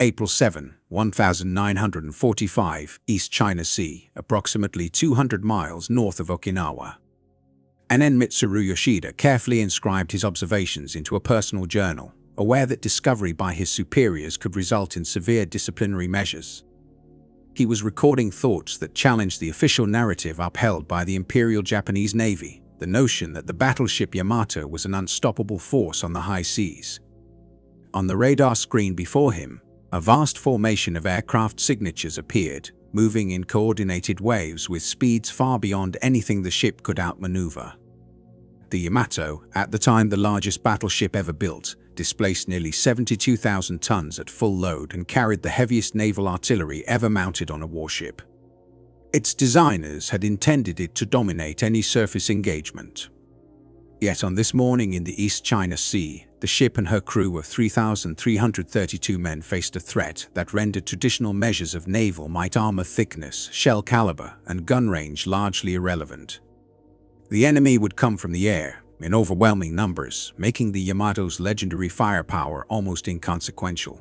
April 7, 1945, East China Sea, approximately 200 miles north of Okinawa. N. Mitsuru Yoshida carefully inscribed his observations into a personal journal, aware that discovery by his superiors could result in severe disciplinary measures. He was recording thoughts that challenged the official narrative upheld by the Imperial Japanese Navy, the notion that the battleship Yamato was an unstoppable force on the high seas. On the radar screen before him, a vast formation of aircraft signatures appeared, moving in coordinated waves with speeds far beyond anything the ship could outmaneuver. The Yamato, at the time the largest battleship ever built, displaced nearly 72,000 tons at full load and carried the heaviest naval artillery ever mounted on a warship. Its designers had intended it to dominate any surface engagement. Yet on this morning in the East China Sea, the ship and her crew of 3,332 men faced a threat that rendered traditional measures of naval might, armor thickness, shell caliber, and gun range largely irrelevant. The enemy would come from the air, in overwhelming numbers, making the Yamato's legendary firepower almost inconsequential.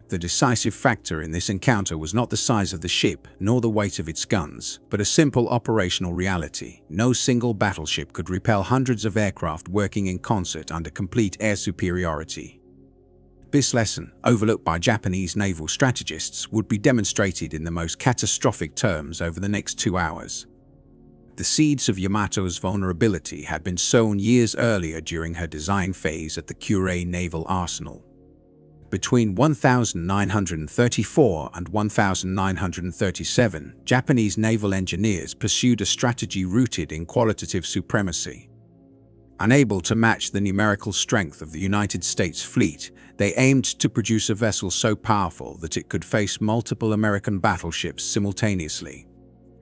The decisive factor in this encounter was not the size of the ship nor the weight of its guns, but a simple operational reality. No single battleship could repel hundreds of aircraft working in concert under complete air superiority. This lesson, overlooked by Japanese naval strategists, would be demonstrated in the most catastrophic terms over the next 2 hours. The seeds of Yamato's vulnerability had been sown years earlier during her design phase at the Kure Naval Arsenal. Between 1934 and 1937, Japanese naval engineers pursued a strategy rooted in qualitative supremacy. Unable to match the numerical strength of the United States fleet, they aimed to produce a vessel so powerful that it could face multiple American battleships simultaneously.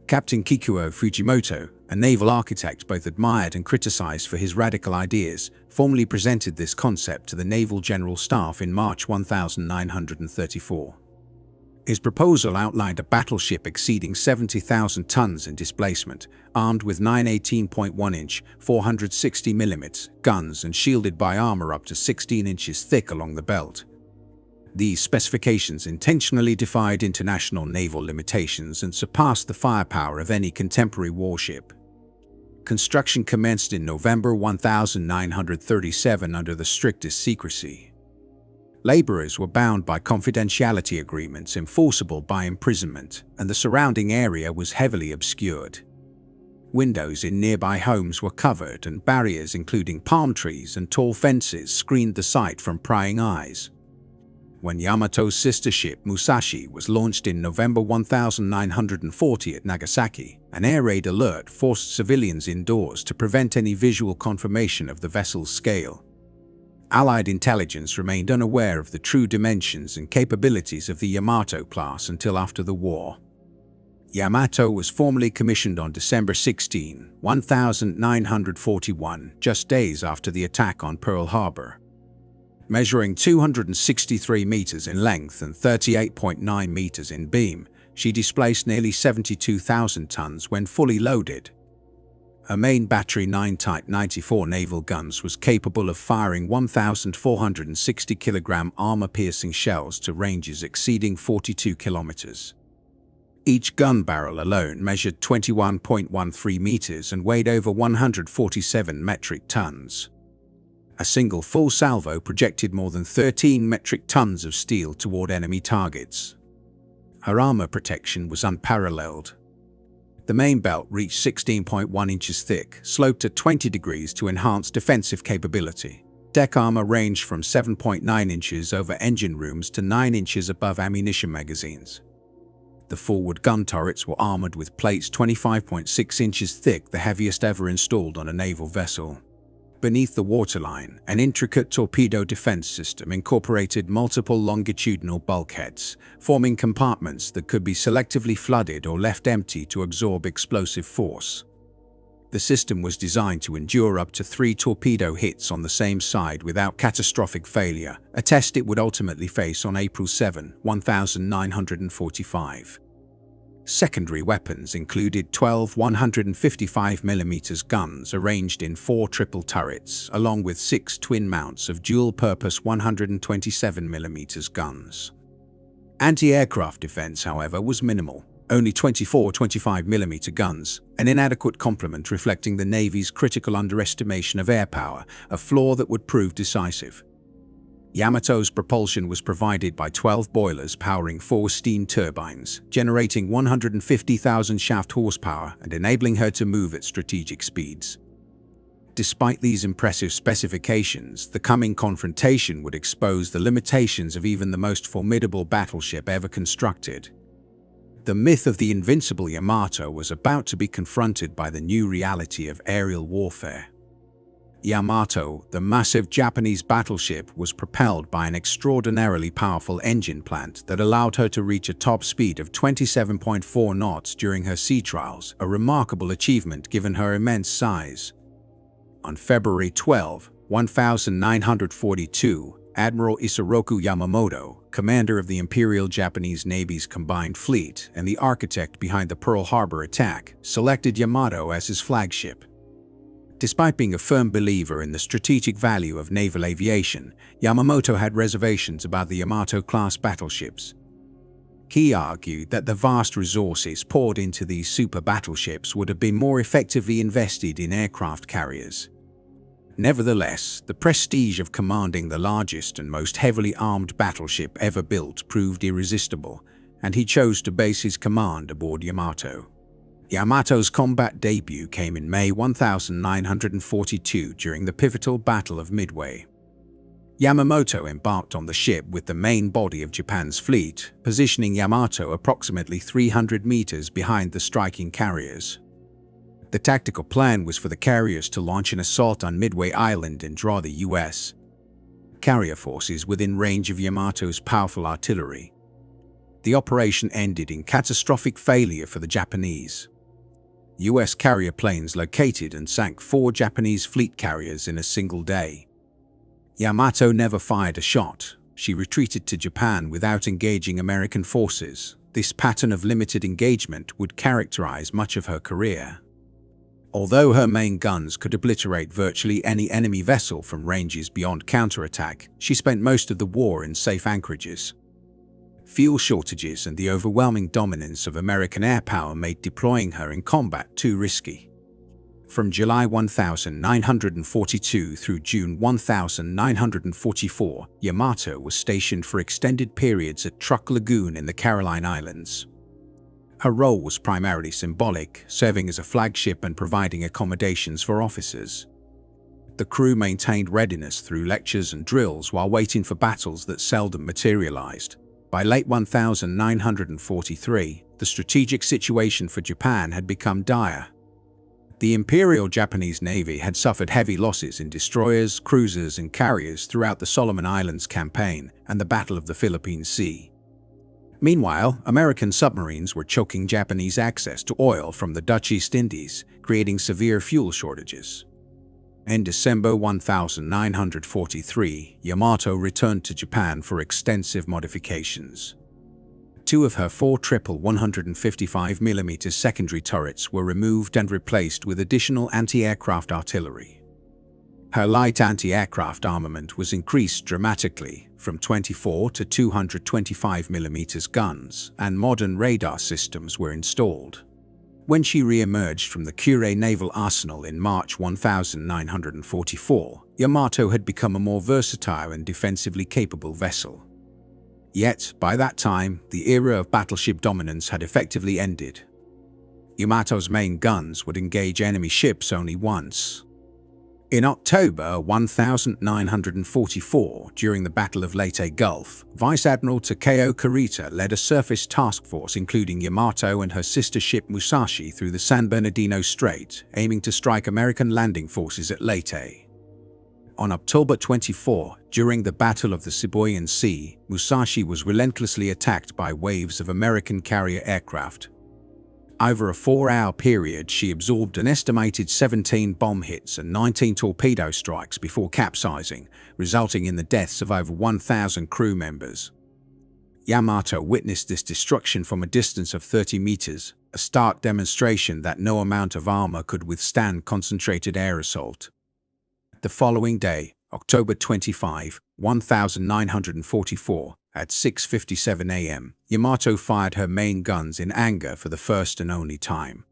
Captain Kikuo Fujimoto, a naval architect both admired and criticized for his radical ideas, formally presented this concept to the Naval General Staff in March 1934. His proposal outlined a battleship exceeding 70,000 tons in displacement, armed with 9 18.1-inch, 460mm guns and shielded by armor up to 16 inches thick along the belt. These specifications intentionally defied international naval limitations and surpassed the firepower of any contemporary warship. Construction commenced in November 1937 under the strictest secrecy. Laborers were bound by confidentiality agreements enforceable by imprisonment, and the surrounding area was heavily obscured. Windows in nearby homes were covered, and barriers including palm trees and tall fences screened the site from prying eyes. When Yamato's sister ship Musashi was launched in November 1940 at Nagasaki, an air raid alert forced civilians indoors to prevent any visual confirmation of the vessel's scale. Allied intelligence remained unaware of the true dimensions and capabilities of the Yamato class until after the war. Yamato was formally commissioned on December 16, 1941, just days after the attack on Pearl Harbor. Measuring 263 meters in length and 38.9 meters in beam, she displaced nearly 72,000 tons when fully loaded. Her main battery 9 Type 94 naval guns was capable of firing 1,460 kilogram armor-piercing shells to ranges exceeding 42 kilometers. Each gun barrel alone measured 21.13 meters and weighed over 147 metric tons. A single full salvo projected more than 13 metric tons of steel toward enemy targets. Her armor protection was unparalleled. The main belt reached 16.1 inches thick, sloped at 20 degrees to enhance defensive capability. Deck armor ranged from 7.9 inches over engine rooms to 9 inches above ammunition magazines. The forward gun turrets were armored with plates 25.6 inches thick, the heaviest ever installed on a naval vessel. Beneath the waterline, an intricate torpedo defense system incorporated multiple longitudinal bulkheads, forming compartments that could be selectively flooded or left empty to absorb explosive force. The system was designed to endure up to 3 torpedo hits on the same side without catastrophic failure, a test it would ultimately face on April 7, 1945. Secondary weapons included 12 155mm guns arranged in 4 triple turrets, along with 6 twin mounts of dual-purpose 127mm guns. Anti-aircraft defense, however, was minimal. Only 24-25mm guns, an inadequate complement reflecting the Navy's critical underestimation of air power, a flaw that would prove decisive. Yamato's propulsion was provided by 12 boilers powering 4 steam turbines, generating 150,000 shaft horsepower and enabling her to move at strategic speeds. Despite these impressive specifications, the coming confrontation would expose the limitations of even the most formidable battleship ever constructed. The myth of the invincible Yamato was about to be confronted by the new reality of aerial warfare. Yamato, the massive Japanese battleship, was propelled by an extraordinarily powerful engine plant that allowed her to reach a top speed of 27.4 knots during her sea trials, a remarkable achievement given her immense size. On February 12, 1942, Admiral Soemu Yamamoto, commander of the Imperial Japanese Navy's combined fleet and the architect behind the Pearl Harbor attack, selected Yamato as his flagship. Despite being a firm believer in the strategic value of naval aviation, Yamamoto had reservations about the Yamato-class battleships. He argued that the vast resources poured into these super battleships would have been more effectively invested in aircraft carriers. Nevertheless, the prestige of commanding the largest and most heavily armed battleship ever built proved irresistible, and he chose to base his command aboard Yamato. Yamato's combat debut came in May 1942 during the pivotal Battle of Midway. Yamamoto embarked on the ship with the main body of Japan's fleet, positioning Yamato approximately 300 meters behind the striking carriers. The tactical plan was for the carriers to launch an assault on Midway Island and draw the U.S. carrier forces within range of Yamato's powerful artillery. The operation ended in catastrophic failure for the Japanese. U.S. carrier planes located and sank 4 Japanese fleet carriers in a single day. Yamato never fired a shot. She retreated to Japan without engaging American forces. This pattern of limited engagement would characterize much of her career. Although her main guns could obliterate virtually any enemy vessel from ranges beyond counterattack, she spent most of the war in safe anchorages. Fuel shortages and the overwhelming dominance of American air power made deploying her in combat too risky. From July 1942 through June 1944, Yamato was stationed for extended periods at Truk Lagoon in the Caroline Islands. Her role was primarily symbolic, serving as a flagship and providing accommodations for officers. The crew maintained readiness through lectures and drills while waiting for battles that seldom materialized. By late 1943, the strategic situation for Japan had become dire. The Imperial Japanese Navy had suffered heavy losses in destroyers, cruisers, and carriers throughout the Solomon Islands campaign and the Battle of the Philippine Sea. Meanwhile, American submarines were choking Japanese access to oil from the Dutch East Indies, creating severe fuel shortages. In December 1943, Yamato returned to Japan for extensive modifications. 2 of her 4 triple 155mm secondary turrets were removed and replaced with additional anti-aircraft artillery. Her light anti-aircraft armament was increased dramatically, from 24 to 225mm guns, and modern radar systems were installed. When she re-emerged from the Kure Naval Arsenal in March 1944, Yamato had become a more versatile and defensively capable vessel. Yet, by that time, the era of battleship dominance had effectively ended. Yamato's main guns would engage enemy ships only once. In October 1944, during the Battle of Leyte Gulf, Vice Admiral Takeo Kurita led a surface task force including Yamato and her sister ship Musashi through the San Bernardino Strait, aiming to strike American landing forces at Leyte. On October 24, during the Battle of the Sibuyan Sea, Musashi was relentlessly attacked by waves of American carrier aircraft. Over a 4-hour period, she absorbed an estimated 17 bomb hits and 19 torpedo strikes before capsizing, resulting in the deaths of over 1,000 crew members. Yamato witnessed this destruction from a distance of 30 meters, a stark demonstration that no amount of armor could withstand concentrated air assault. The following day, October 25, 1944, At 6:57 a.m., Yamato fired her main guns in anger for the first and only time.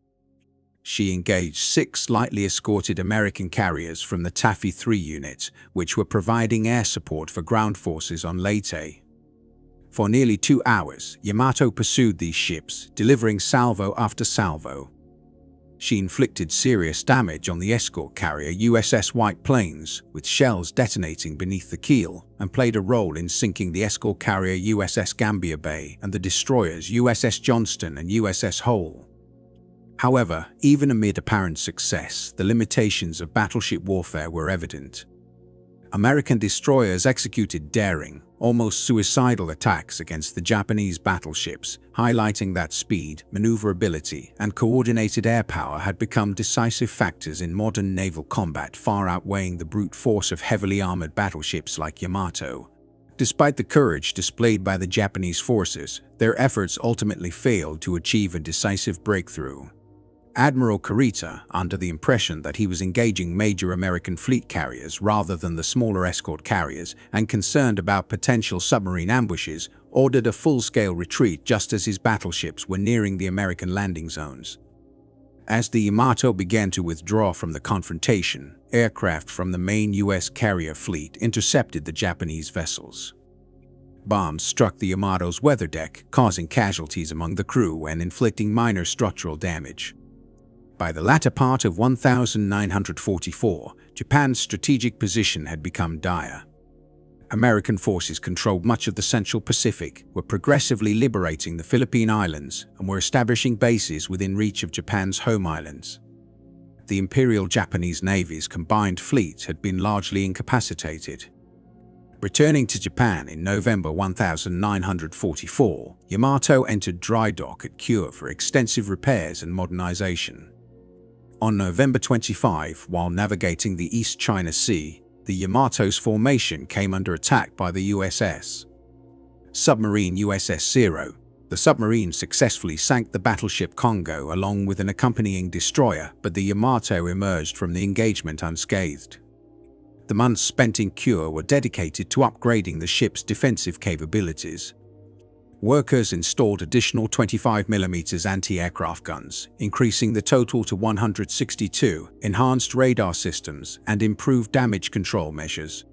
She engaged 6 lightly escorted American carriers from the Taffy 3 unit, which were providing air support for ground forces on Leyte. For nearly 2 hours, Yamato pursued these ships, delivering salvo after salvo. She inflicted serious damage on the escort carrier USS White Plains, with shells detonating beneath the keel, and played a role in sinking the escort carrier USS Gambier Bay and the destroyers USS Johnston and USS Hull. However, even amid apparent success, the limitations of battleship warfare were evident. American destroyers executed daring, almost suicidal attacks against the Japanese battleships, highlighting that speed, maneuverability, and coordinated air power had become decisive factors in modern naval combat, far outweighing the brute force of heavily armored battleships like Yamato. Despite the courage displayed by the Japanese forces, their efforts ultimately failed to achieve a decisive breakthrough. Admiral Kurita, under the impression that he was engaging major American fleet carriers rather than the smaller escort carriers, and concerned about potential submarine ambushes, ordered a full-scale retreat just as his battleships were nearing the American landing zones. As the Yamato began to withdraw from the confrontation, aircraft from the main U.S. carrier fleet intercepted the Japanese vessels. Bombs struck the Yamato's weather deck, causing casualties among the crew and inflicting minor structural damage. By the latter part of 1944, Japan's strategic position had become dire. American forces controlled much of the Central Pacific, were progressively liberating the Philippine Islands, and were establishing bases within reach of Japan's home islands. The Imperial Japanese Navy's combined fleet had been largely incapacitated. Returning to Japan in November 1944, Yamato entered dry dock at Kure for extensive repairs and modernization. On November 25, while navigating the East China Sea, the Yamato's formation came under attack by the USS submarine USS Zero. The submarine successfully sank the battleship Congo along with an accompanying destroyer, but the Yamato emerged from the engagement unscathed. The months spent in Kure were dedicated to upgrading the ship's defensive capabilities. Workers installed additional 25mm anti-aircraft guns, increasing the total to 162, enhanced radar systems, and improved damage control measures.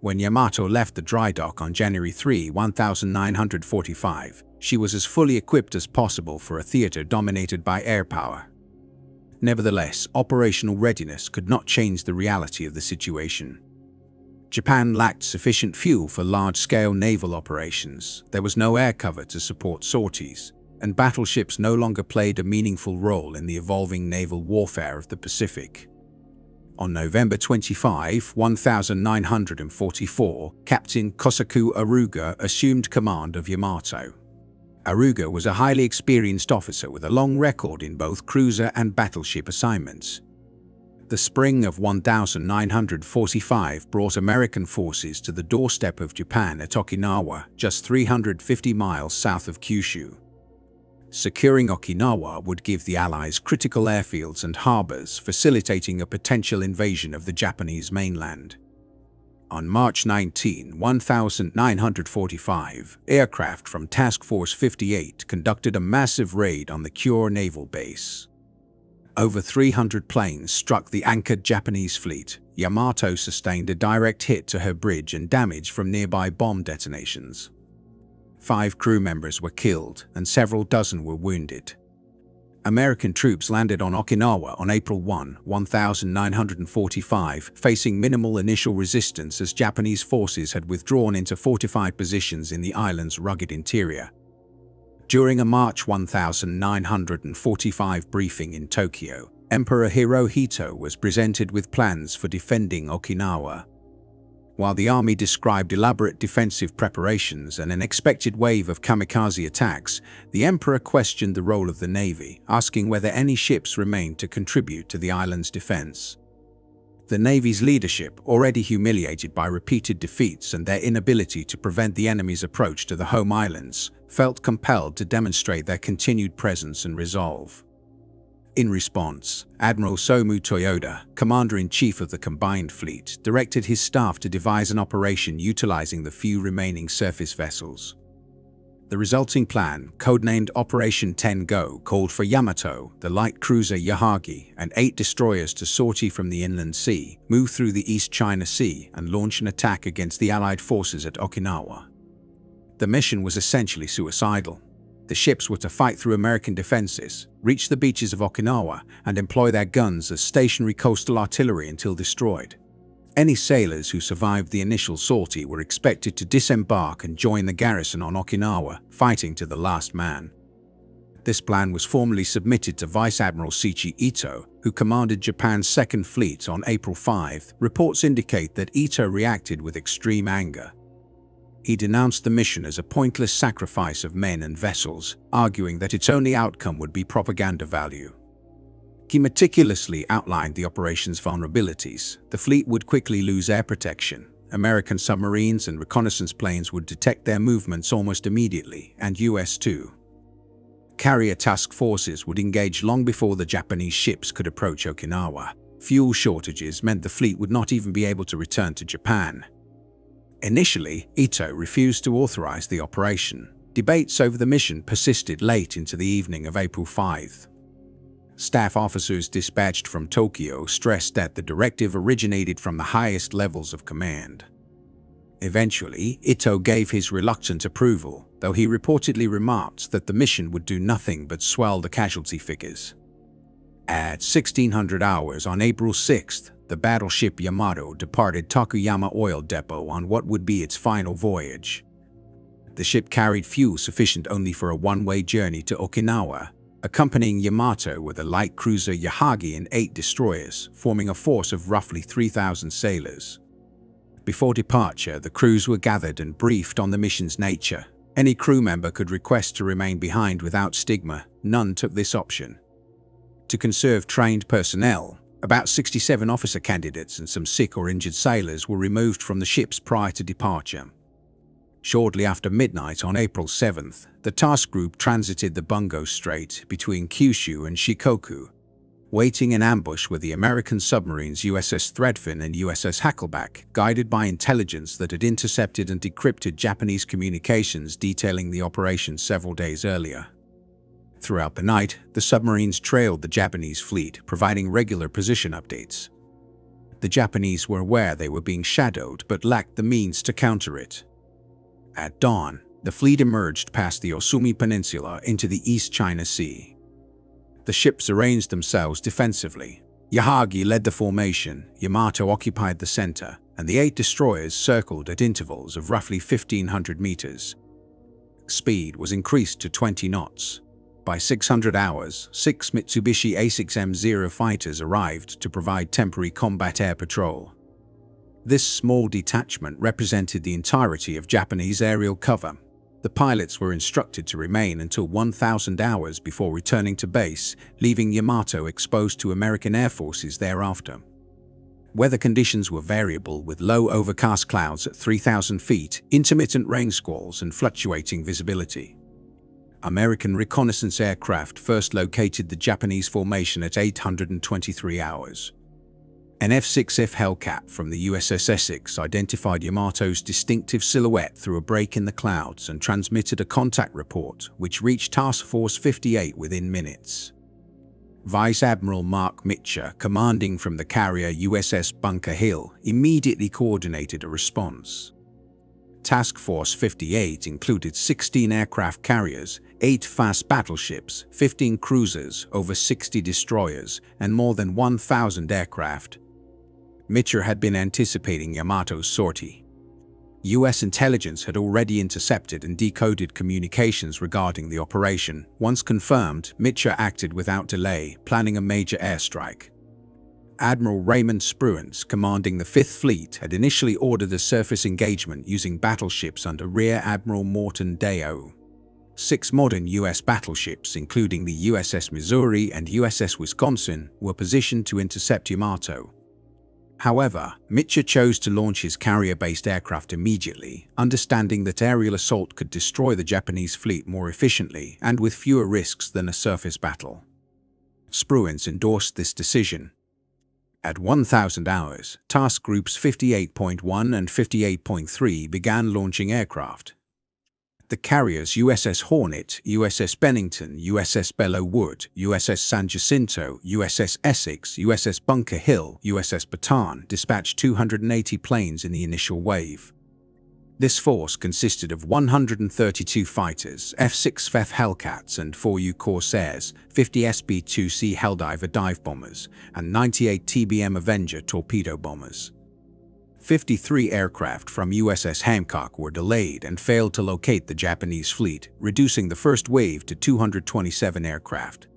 When Yamato left the dry dock on January 3, 1945, she was as fully equipped as possible for a theater dominated by air power. Nevertheless, operational readiness could not change the reality of the situation. Japan lacked sufficient fuel for large-scale naval operations, there was no air cover to support sorties, and battleships no longer played a meaningful role in the evolving naval warfare of the Pacific. On November 25, 1944, Captain Kosaku Aruga assumed command of Yamato. Aruga was a highly experienced officer with a long record in both cruiser and battleship assignments. The spring of 1945 brought American forces to the doorstep of Japan at Okinawa, just 350 miles south of Kyushu. Securing Okinawa would give the Allies critical airfields and harbors, facilitating a potential invasion of the Japanese mainland. On March 19, 1945, aircraft from Task Force 58 conducted a massive raid on the Kure naval base. Over 300 planes struck the anchored Japanese fleet. Yamato sustained a direct hit to her bridge and damage from nearby bomb detonations. 5 crew members were killed and several dozen were wounded. American troops landed on Okinawa on April 1, 1945, facing minimal initial resistance as Japanese forces had withdrawn into fortified positions in the island's rugged interior. During a March 1945 briefing in Tokyo, Emperor Hirohito was presented with plans for defending Okinawa. While the army described elaborate defensive preparations and an expected wave of kamikaze attacks, the emperor questioned the role of the navy, asking whether any ships remained to contribute to the island's defense. The navy's leadership, already humiliated by repeated defeats and their inability to prevent the enemy's approach to the home islands, felt compelled to demonstrate their continued presence and resolve. In response, Admiral Soemu Toyoda, Commander-in-Chief of the Combined Fleet, directed his staff to devise an operation utilizing the few remaining surface vessels. The resulting plan, codenamed Operation 10-Go, called for Yamato, the light cruiser Yahagi, and 8 destroyers to sortie from the inland sea, move through the East China Sea, and launch an attack against the Allied forces at Okinawa. The mission was essentially suicidal. The ships were to fight through American defenses, reach the beaches of Okinawa, and employ their guns as stationary coastal artillery until destroyed. Any sailors who survived the initial sortie were expected to disembark and join the garrison on Okinawa, fighting to the last man. This plan was formally submitted to Vice Admiral Seiichi Ito, who commanded Japan's Second Fleet on April 5. Reports indicate that Ito reacted with extreme anger. He denounced the mission as a pointless sacrifice of men and vessels, arguing that its only outcome would be propaganda value. He meticulously outlined the operation's vulnerabilities. The fleet would quickly lose air protection. American submarines and reconnaissance planes would detect their movements almost immediately, and US-2 carrier task forces would engage long before the Japanese ships could approach Okinawa. Fuel shortages meant the fleet would not even be able to return to Japan. Initially, Ito refused to authorize the operation. Debates over the mission persisted late into the evening of April 5. Staff officers dispatched from Tokyo stressed that the directive originated from the highest levels of command. Eventually, Ito gave his reluctant approval, though he reportedly remarked that the mission would do nothing but swell the casualty figures. At 1600 hours on April 6, the battleship Yamato departed Takayama Oil Depot on what would be its final voyage. The ship carried fuel sufficient only for a one-way journey to Okinawa, accompanying Yamato with a light cruiser Yahagi and 8 destroyers, forming a force of roughly 3,000 sailors. Before departure, the crews were gathered and briefed on the mission's nature. Any crew member could request to remain behind without stigma. None took this option. To conserve trained personnel, about 67 officer candidates and some sick or injured sailors were removed from the ships prior to departure. Shortly after midnight on April 7th, the task group transited the Bungo Strait between Kyushu and Shikoku. Waiting in ambush were the American submarines USS Threadfin and USS Hackleback, guided by intelligence that had intercepted and decrypted Japanese communications detailing the operation several days earlier. Throughout the night, the submarines trailed the Japanese fleet, providing regular position updates. The Japanese were aware they were being shadowed but lacked the means to counter it. At dawn, the fleet emerged past the Osumi Peninsula into the East China Sea. The ships arranged themselves defensively. Yahagi led the formation, Yamato occupied the center, and the 8 destroyers circled at intervals of roughly 1,500 meters. Speed was increased to 20 knots. By 600 hours, 6 Mitsubishi A6M0 fighters arrived to provide temporary combat air patrol. This small detachment represented the entirety of Japanese aerial cover. The pilots were instructed to remain until 1,000 hours before returning to base, leaving Yamato exposed to American air forces thereafter. Weather conditions were variable, with low overcast clouds at 3,000 feet, intermittent rain squalls, and fluctuating visibility. American reconnaissance aircraft first located the Japanese formation at 823 hours. An F-6F Hellcat from the USS Essex identified Yamato's distinctive silhouette through a break in the clouds and transmitted a contact report, which reached Task Force 58 within minutes. Vice Admiral Mark Mitchell, commanding from the carrier USS Bunker Hill, immediately coordinated a response. Task Force 58 included 16 aircraft carriers, 8 fast battleships, 15 cruisers, over 60 destroyers, and more than 1,000 aircraft. Mitchell had been anticipating Yamato's sortie. U.S. intelligence had already intercepted and decoded communications regarding the operation. Once confirmed, Mitchell acted without delay, planning a major airstrike. Admiral Raymond Spruance, commanding the Fifth Fleet, had initially ordered a surface engagement using battleships under Rear Admiral Morton Deo. 6 modern U.S. battleships, including the USS Missouri and USS Wisconsin, were positioned to intercept Yamato. However, Mitchell chose to launch his carrier-based aircraft immediately, understanding that aerial assault could destroy the Japanese fleet more efficiently and with fewer risks than a surface battle. Spruance endorsed this decision. At 1000 hours, task groups 58.1 and 58.3 began launching aircraft. The carriers USS Hornet, USS Bennington, USS Belleau Wood, USS San Jacinto, USS Essex, USS Bunker Hill, USS Bataan dispatched 280 planes in the initial wave. This force consisted of 132 fighters, F-6 FF Hellcats and 4U Corsairs, 50 SB-2C Helldiver dive bombers, and 98 TBM Avenger torpedo bombers. 53 aircraft from USS Hancock were delayed and failed to locate the Japanese fleet, reducing the first wave to 227 aircraft.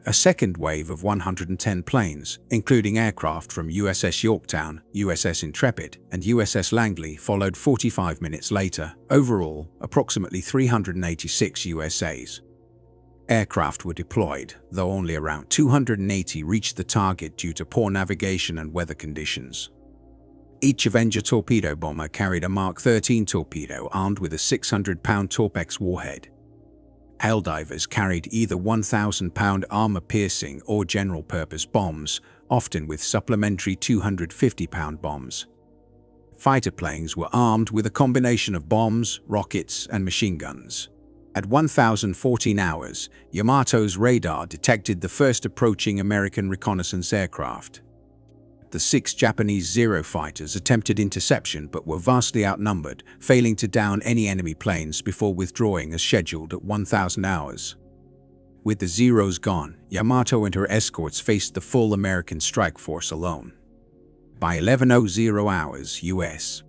A second wave of 110 planes, including aircraft from USS Yorktown, USS Intrepid, and USS Langley, followed 45 minutes later. Overall, approximately 386 USAs. Aircraft were deployed, though only around 280 reached the target due to poor navigation and weather conditions. Each Avenger torpedo bomber carried a Mark 13 torpedo armed with a 600-pound Torpex warhead. Helldivers carried either 1,000-pound armor-piercing or general-purpose bombs, often with supplementary 250-pound bombs. Fighter planes were armed with a combination of bombs, rockets, and machine guns. At 1014 hours, Yamato's radar detected the first approaching American reconnaissance aircraft. The 6 Japanese Zero fighters attempted interception but were vastly outnumbered, failing to down any enemy planes before withdrawing as scheduled at 1000 hours. With the Zeros gone, Yamato and her escorts faced the full American strike force alone. By 11:00 hours US,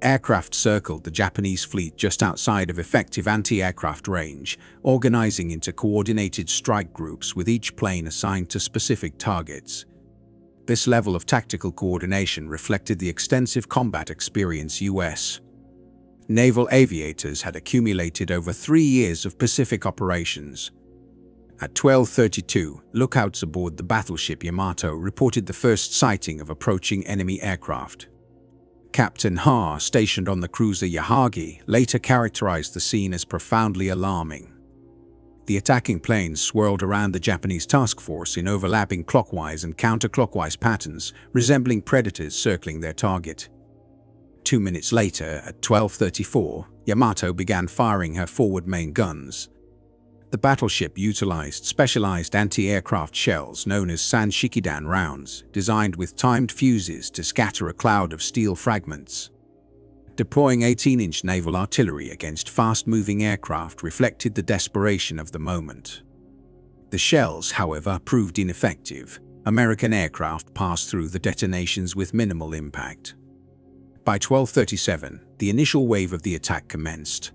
aircraft circled the Japanese fleet just outside of effective anti-aircraft range, organizing into coordinated strike groups with each plane assigned to specific targets. This level of tactical coordination reflected the extensive combat experience U.S. naval aviators had accumulated over 3 years of Pacific operations. At 12:32, lookouts aboard the battleship Yamato reported the first sighting of approaching enemy aircraft. Captain Ha, stationed on the cruiser Yahagi, later characterized the scene as profoundly alarming. The attacking planes swirled around the Japanese task force in overlapping clockwise and counterclockwise patterns, resembling predators circling their target. 2 minutes later, at 12:34, Yamato began firing her forward main guns. The battleship utilized specialized anti-aircraft shells known as Sanshikidan rounds, designed with timed fuses to scatter a cloud of steel fragments. Deploying 18-inch naval artillery against fast-moving aircraft reflected the desperation of the moment. The shells, however, proved ineffective. American aircraft passed through the detonations with minimal impact. By 12:37, the initial wave of the attack commenced.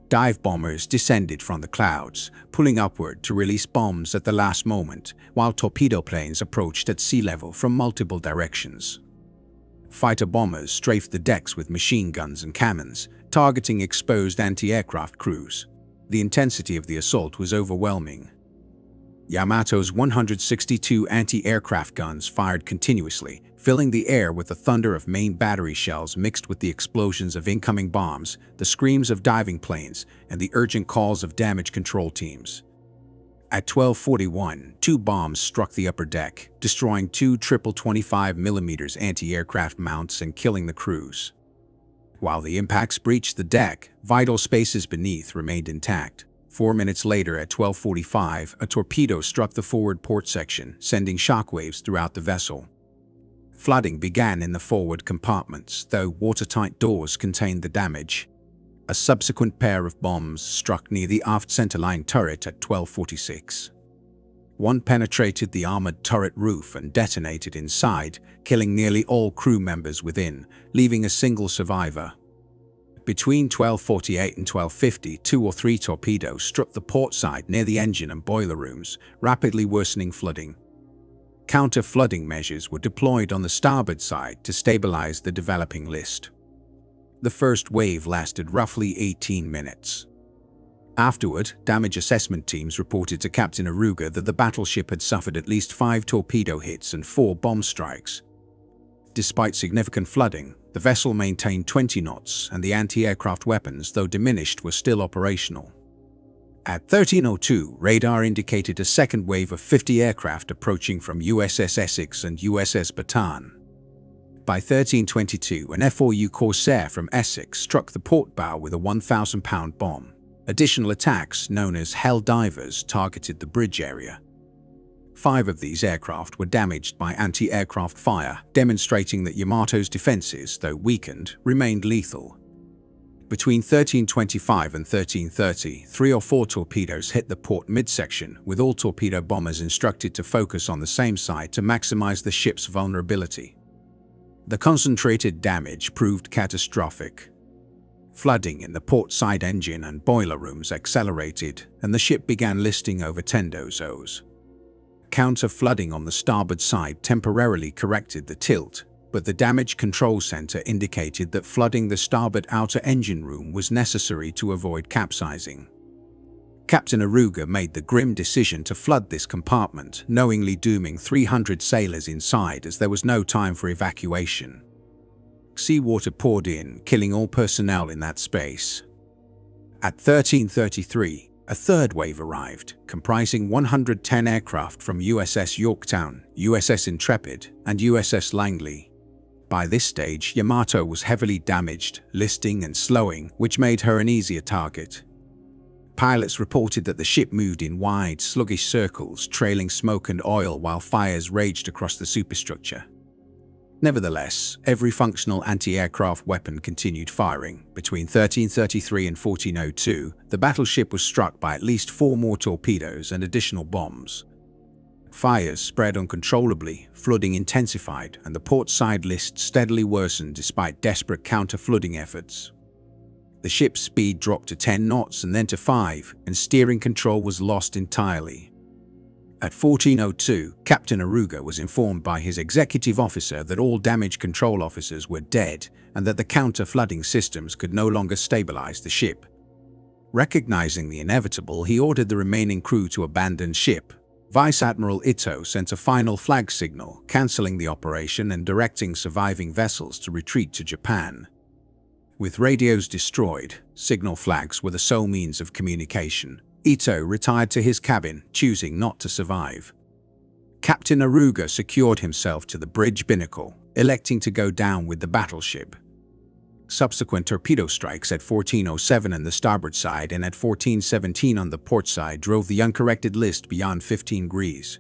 Dive bombers descended from the clouds, pulling upward to release bombs at the last moment, while torpedo planes approached at sea level from multiple directions. Fighter bombers strafed the decks with machine guns and cannons, targeting exposed anti-aircraft crews. The intensity of the assault was overwhelming. Yamato's 162 anti-aircraft guns fired continuously, filling the air with the thunder of main battery shells mixed with the explosions of incoming bombs, the screams of diving planes, and the urgent calls of damage control teams. At 12:41, 2 bombs struck the upper deck, destroying 2 triple 25mm anti-aircraft mounts and killing the crews. While the impacts breached the deck, vital spaces beneath remained intact. 4 minutes later, at 12:45, a torpedo struck the forward port section, sending shockwaves throughout the vessel. Flooding began in the forward compartments, though watertight doors contained the damage. A subsequent pair of bombs struck near the aft centerline turret at 12:46. One penetrated the armored turret roof and detonated inside, killing nearly all crew members within, leaving a single survivor. Between 12:48 and 12:50, 2 or 3 torpedoes struck the port side near the engine and boiler rooms, rapidly worsening flooding. Counter-flooding measures were deployed on the starboard side to stabilize the developing list. The first wave lasted roughly 18 minutes. Afterward, damage assessment teams reported to Captain Aruga that the battleship had suffered at least 5 torpedo hits and 4 bomb strikes. Despite significant flooding, the vessel maintained 20 knots and the anti-aircraft weapons, though diminished, were still operational. At 13:02, radar indicated a second wave of 50 aircraft approaching from USS Essex and USS Bataan. By 13:22, an F-4U Corsair from Essex struck the port bow with a 1,000-pound bomb. Additional attacks, known as Hell Divers, targeted the bridge area. 5 of these aircraft were damaged by anti-aircraft fire, demonstrating that Yamato's defenses, though weakened, remained lethal. Between 13:25 and 13:30, 3 or 4 torpedoes hit the port midsection, with all torpedo bombers instructed to focus on the same side to maximize the ship's vulnerability. The concentrated damage proved catastrophic. Flooding in the port side engine and boiler rooms accelerated, and the ship began listing over tendozos. Counter-flooding on the starboard side temporarily corrected the tilt, but the damage control center indicated that flooding the starboard outer engine room was necessary to avoid capsizing. Captain Aruga made the grim decision to flood this compartment, knowingly dooming 300 sailors inside as there was no time for evacuation. Seawater poured in, killing all personnel in that space. At 13:33, a third wave arrived, comprising 110 aircraft from USS Yorktown, USS Intrepid, and USS Langley. By this stage, Yamato was heavily damaged, listing and slowing, which made her an easier target. Pilots reported that the ship moved in wide, sluggish circles, trailing smoke and oil while fires raged across the superstructure. Nevertheless, every functional anti-aircraft weapon continued firing. Between 13:33 and 14:02, the battleship was struck by at least 4 more torpedoes and additional bombs. Fires spread uncontrollably, flooding intensified, and the port side list steadily worsened despite desperate counter-flooding efforts. The ship's speed dropped to 10 knots and then to 5, and steering control was lost entirely. At 14:02, Captain Aruga was informed by his executive officer that all damage control officers were dead and that the counter-flooding systems could no longer stabilize the ship. Recognizing the inevitable, he ordered the remaining crew to abandon ship. Vice Admiral Ito sent a final flag signal, cancelling the operation and directing surviving vessels to retreat to Japan. With radios destroyed, signal flags were the sole means of communication. Ito retired to his cabin, choosing not to survive. Captain Aruga secured himself to the bridge binnacle, electing to go down with the battleship. Subsequent torpedo strikes at 14:07 on the starboard side and at 14:17 on the port side drove the uncorrected list beyond 15 degrees.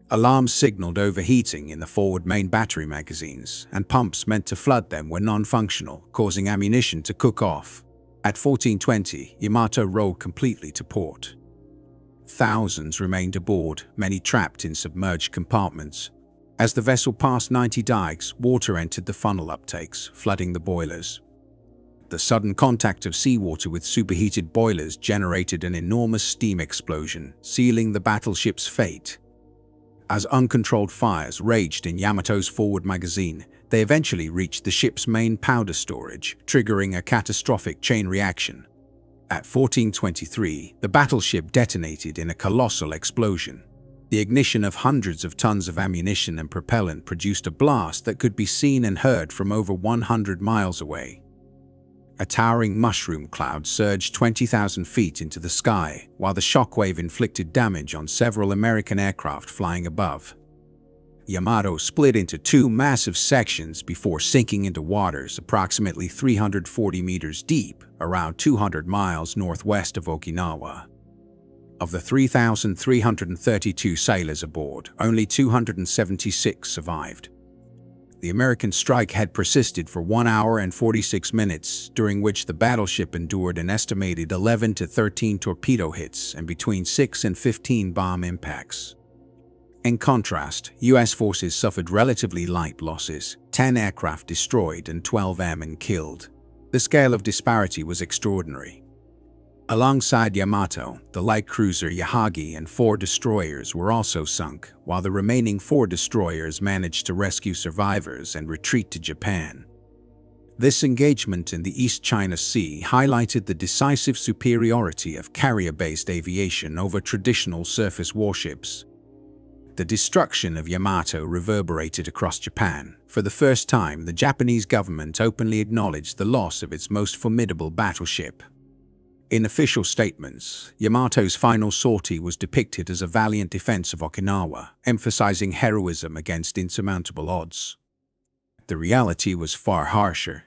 Alarms signaled overheating in the forward main battery magazines, and pumps meant to flood them were non-functional, causing ammunition to cook off. At 14:20, Yamato rolled completely to port. Thousands remained aboard, many trapped in submerged compartments. As the vessel passed 90 dikes, water entered the funnel uptakes, flooding the boilers. The sudden contact of seawater with superheated boilers generated an enormous steam explosion, sealing the battleship's fate. As uncontrolled fires raged in Yamato's forward magazine, they eventually reached the ship's main powder storage, triggering a catastrophic chain reaction. At 14:23, the battleship detonated in a colossal explosion. The ignition of hundreds of tons of ammunition and propellant produced a blast that could be seen and heard from over 100 miles away. A towering mushroom cloud surged 20,000 feet into the sky, while the shockwave inflicted damage on several American aircraft flying above. Yamato split into 2 massive sections before sinking into waters approximately 340 meters deep, around 200 miles northwest of Okinawa. Of the 3,332 sailors aboard, only 276 survived. The American strike had persisted for 1 hour and 46 minutes, during which the battleship endured an estimated 11 to 13 torpedo hits and between 6 and 15 bomb impacts. In contrast, U.S. forces suffered relatively light losses, 10 aircraft destroyed and 12 airmen killed. The scale of disparity was extraordinary. Alongside Yamato, the light cruiser Yahagi and 4 destroyers were also sunk, while the remaining 4 destroyers managed to rescue survivors and retreat to Japan. This engagement in the East China Sea highlighted the decisive superiority of carrier-based aviation over traditional surface warships. The destruction of Yamato reverberated across Japan. For the first time, the Japanese government openly acknowledged the loss of its most formidable battleship. In official statements, Yamato's final sortie was depicted as a valiant defense of Okinawa, emphasizing heroism against insurmountable odds. The reality was far harsher.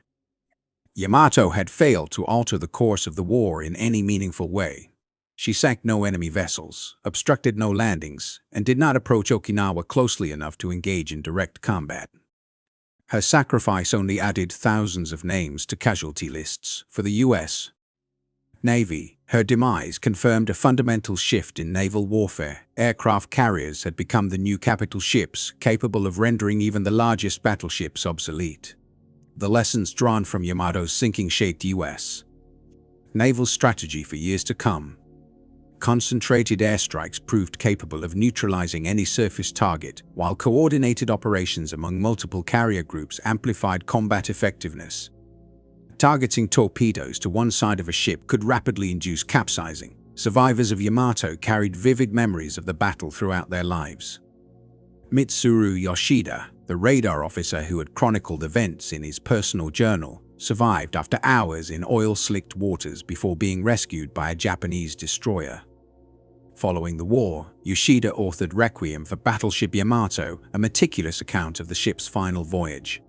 Yamato had failed to alter the course of the war in any meaningful way. She sank no enemy vessels, obstructed no landings, and did not approach Okinawa closely enough to engage in direct combat. Her sacrifice only added thousands of names to casualty lists for the U.S. Navy. Her demise confirmed a fundamental shift in naval warfare. Aircraft carriers had become the new capital ships, capable of rendering even the largest battleships obsolete. The lessons drawn from Yamato's sinking shaped U.S. naval strategy for years to come. Concentrated airstrikes proved capable of neutralizing any surface target, while coordinated operations among multiple carrier groups amplified combat effectiveness. Targeting torpedoes to one side of a ship could rapidly induce capsizing. Survivors of Yamato carried vivid memories of the battle throughout their lives. Mitsuru Yoshida, the radar officer who had chronicled events in his personal journal, survived after hours in oil-slicked waters before being rescued by a Japanese destroyer. Following the war, Yoshida authored Requiem for Battleship Yamato, a meticulous account of the ship's final voyage.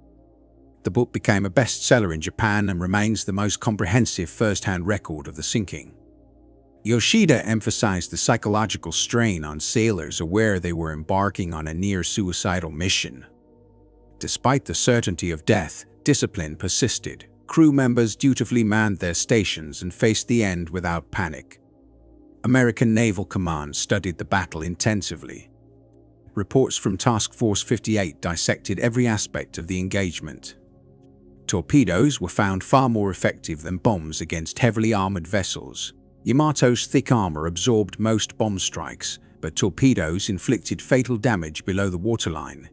The book became a bestseller in Japan and remains the most comprehensive first-hand record of the sinking. Yoshida emphasized the psychological strain on sailors aware they were embarking on a near-suicidal mission. Despite the certainty of death, discipline persisted. Crew members dutifully manned their stations and faced the end without panic. American Naval Command studied the battle intensively. Reports from Task Force 58 dissected every aspect of the engagement. Torpedoes were found far more effective than bombs against heavily armored vessels. Yamato's thick armor absorbed most bomb strikes, but torpedoes inflicted fatal damage below the waterline.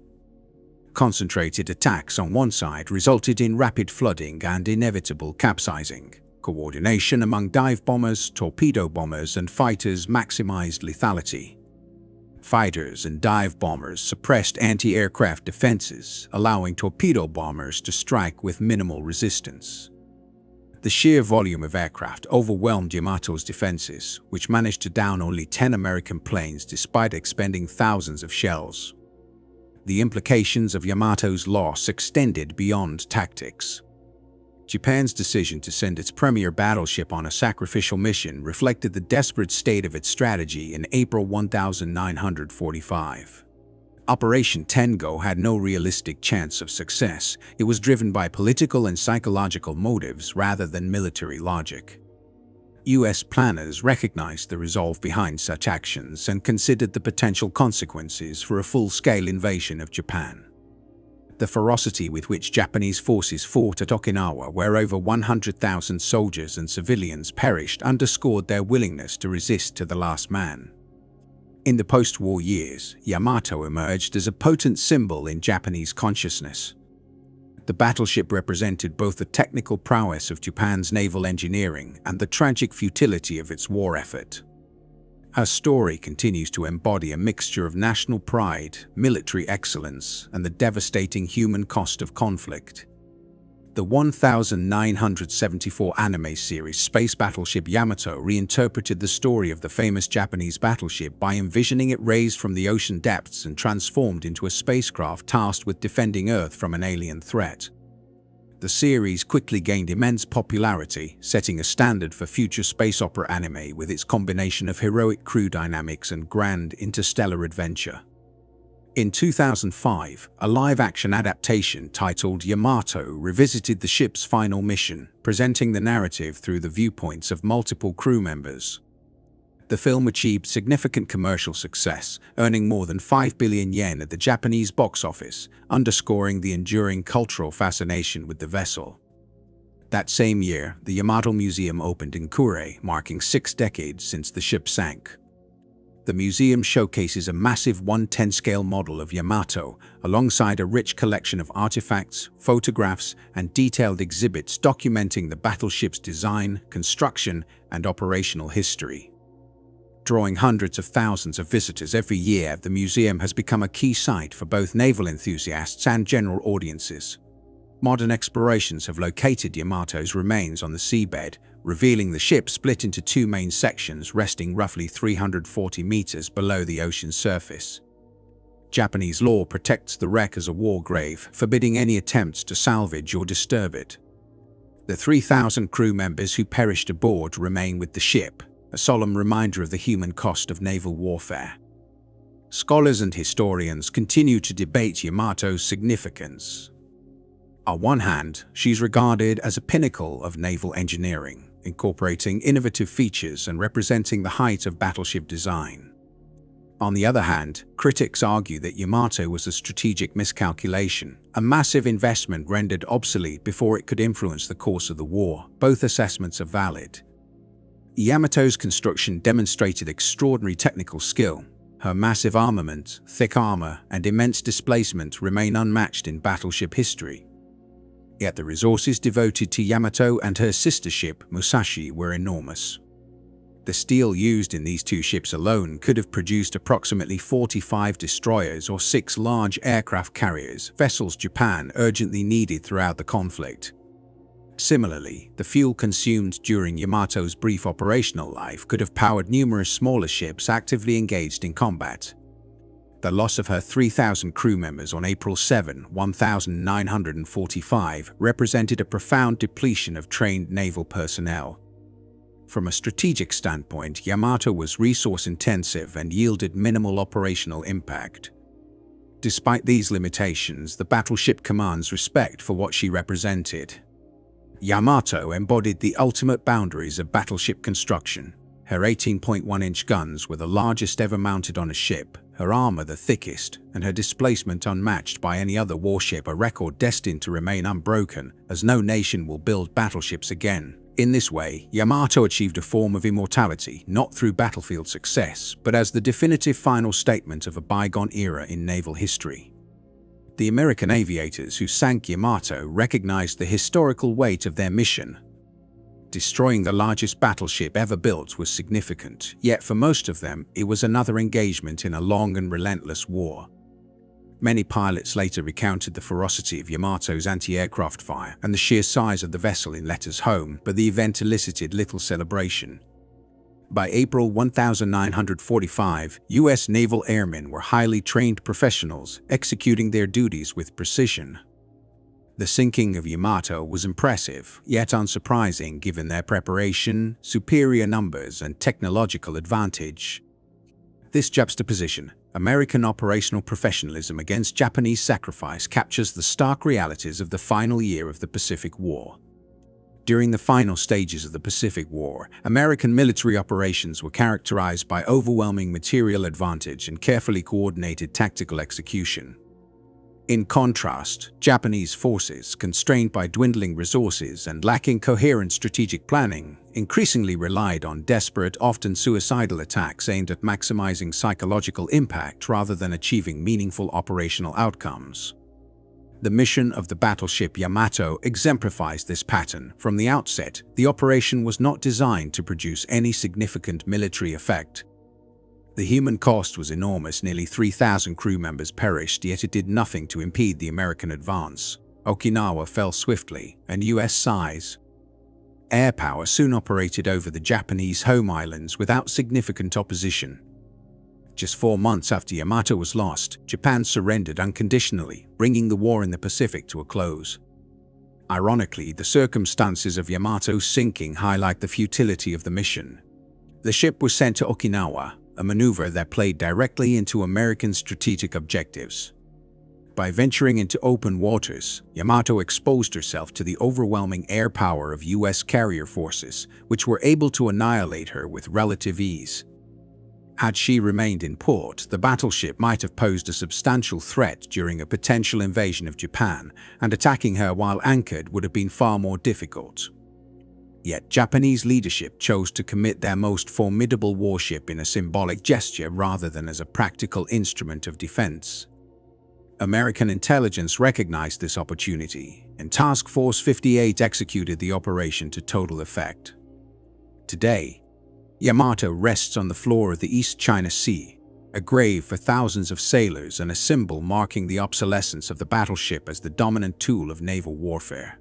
Concentrated attacks on one side resulted in rapid flooding and inevitable capsizing. Coordination among dive bombers, torpedo bombers, and fighters maximized lethality. Fighters and dive bombers suppressed anti-aircraft defenses, allowing torpedo bombers to strike with minimal resistance. The sheer volume of aircraft overwhelmed Yamato's defenses, which managed to down only 10 American planes despite expending thousands of shells. The implications of Yamato's loss extended beyond tactics. Japan's decision to send its premier battleship on a sacrificial mission reflected the desperate state of its strategy in April 1945. Operation Tengo had no realistic chance of success. It was driven by political and psychological motives rather than military logic. U.S. planners recognized the resolve behind such actions and considered the potential consequences for a full-scale invasion of Japan. The ferocity with which Japanese forces fought at Okinawa, where over 100,000 soldiers and civilians perished, underscored their willingness to resist to the last man. In the post-war years, Yamato emerged as a potent symbol in Japanese consciousness. The battleship represented both the technical prowess of Japan's naval engineering and the tragic futility of its war effort. Her story continues to embody a mixture of national pride, military excellence, and the devastating human cost of conflict. The 1974 anime series Space Battleship Yamato reinterpreted the story of the famous Japanese battleship by envisioning it raised from the ocean depths and transformed into a spacecraft tasked with defending Earth from an alien threat. The series quickly gained immense popularity, setting a standard for future space opera anime with its combination of heroic crew dynamics and grand interstellar adventure. In 2005, a live-action adaptation titled Yamato revisited the ship's final mission, presenting the narrative through the viewpoints of multiple crew members. The film achieved significant commercial success, earning more than 5 billion yen at the Japanese box office, underscoring the enduring cultural fascination with the vessel. That same year, the Yamato Museum opened in Kure, marking 6 decades since the ship sank. The museum showcases a massive 1/10 scale model of Yamato, alongside a rich collection of artifacts, photographs, and detailed exhibits documenting the battleship's design, construction, and operational history. Drawing hundreds of thousands of visitors every year, the museum has become a key site for both naval enthusiasts and general audiences. Modern explorations have located Yamato's remains on the seabed, revealing the ship split into two main sections resting roughly 340 meters below the ocean's surface. Japanese law protects the wreck as a war grave, forbidding any attempts to salvage or disturb it. The 3,000 crew members who perished aboard remain with the ship, a solemn reminder of the human cost of naval warfare. Scholars and historians continue to debate Yamato's significance. On one hand, she's regarded as a pinnacle of naval engineering, incorporating innovative features and representing the height of battleship design. On the other hand, critics argue that Yamato was a strategic miscalculation, a massive investment rendered obsolete before it could influence the course of the war. Both assessments are valid. Yamato's construction demonstrated extraordinary technical skill. Her massive armament, thick armor, and immense displacement remain unmatched in battleship history. Yet the resources devoted to Yamato and her sister ship, Musashi, were enormous. The steel used in these two ships alone could have produced approximately 45 destroyers or 6 large aircraft carriers, vessels Japan urgently needed throughout the conflict. Similarly, the fuel consumed during Yamato's brief operational life could have powered numerous smaller ships actively engaged in combat. The loss of her 3,000 crew members on April 7, 1945 represented a profound depletion of trained naval personnel. From a strategic standpoint, Yamato was resource-intensive and yielded minimal operational impact. Despite these limitations, the battleship commands respect for what she represented. Yamato embodied the ultimate boundaries of battleship construction. Her 18.1-inch guns were the largest ever mounted on a ship, her armor the thickest, and her displacement unmatched by any other warship, a record destined to remain unbroken, as no nation will build battleships again. In this way, Yamato achieved a form of immortality, not through battlefield success, but as the definitive final statement of a bygone era in naval history. The American aviators who sank Yamato recognized the historical weight of their mission. Destroying the largest battleship ever built was significant, yet for most of them, it was another engagement in a long and relentless war. Many pilots later recounted the ferocity of Yamato's anti-aircraft fire and the sheer size of the vessel in letters home, but the event elicited little celebration. By April 1945, U.S. naval airmen were highly trained professionals, executing their duties with precision. The sinking of Yamato was impressive, yet unsurprising given their preparation, superior numbers, and technological advantage. This juxtaposition, American operational professionalism against Japanese sacrifice, captures the stark realities of the final year of the Pacific War. During the final stages of the Pacific War, American military operations were characterized by overwhelming material advantage and carefully coordinated tactical execution. In contrast, Japanese forces, constrained by dwindling resources and lacking coherent strategic planning, increasingly relied on desperate, often suicidal attacks aimed at maximizing psychological impact rather than achieving meaningful operational outcomes. The mission of the battleship Yamato exemplifies this pattern. From the outset, the operation was not designed to produce any significant military effect. The human cost was enormous. Nearly 3,000 crew members perished, yet it did nothing to impede the American advance. Okinawa fell swiftly, and U.S. size. Air power soon operated over the Japanese home islands without significant opposition. Just 4 months after Yamato was lost, Japan surrendered unconditionally, bringing the war in the Pacific to a close. Ironically, the circumstances of Yamato's sinking highlight the futility of the mission. The ship was sent to Okinawa, a maneuver that played directly into American strategic objectives. By venturing into open waters, Yamato exposed herself to the overwhelming air power of U.S. carrier forces, which were able to annihilate her with relative ease. Had she remained in port, the battleship might have posed a substantial threat during a potential invasion of Japan, and attacking her while anchored would have been far more difficult. Yet Japanese leadership chose to commit their most formidable warship in a symbolic gesture rather than as a practical instrument of defense. American intelligence recognized this opportunity, and Task Force 58 executed the operation to total effect. Today, Yamato rests on the floor of the East China Sea, a grave for thousands of sailors and a symbol marking the obsolescence of the battleship as the dominant tool of naval warfare.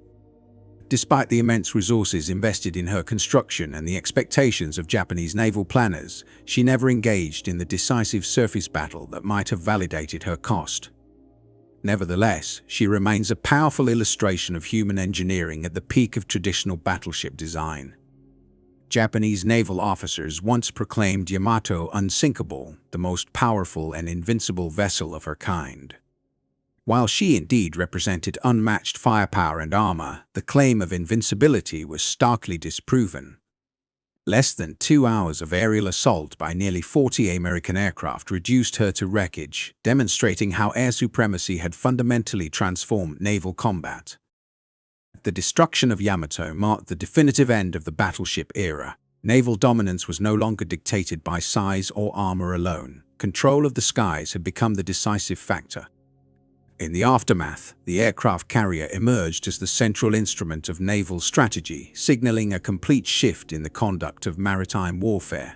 Despite the immense resources invested in her construction and the expectations of Japanese naval planners, she never engaged in the decisive surface battle that might have validated her cost. Nevertheless, she remains a powerful illustration of human engineering at the peak of traditional battleship design. Japanese naval officers once proclaimed Yamato unsinkable, the most powerful and invincible vessel of her kind. While she indeed represented unmatched firepower and armor, the claim of invincibility was starkly disproven. Less than 2 hours of aerial assault by nearly 40 American aircraft reduced her to wreckage, demonstrating how air supremacy had fundamentally transformed naval combat. The destruction of Yamato marked the definitive end of the battleship era. Naval dominance was no longer dictated by size or armor alone. Control of the skies had become the decisive factor. In the aftermath, the aircraft carrier emerged as the central instrument of naval strategy, signaling a complete shift in the conduct of maritime warfare.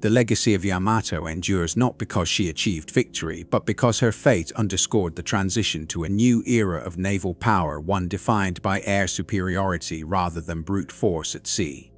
The legacy of Yamato endures not because she achieved victory, but because her fate underscored the transition to a new era of naval power, one defined by air superiority rather than brute force at sea.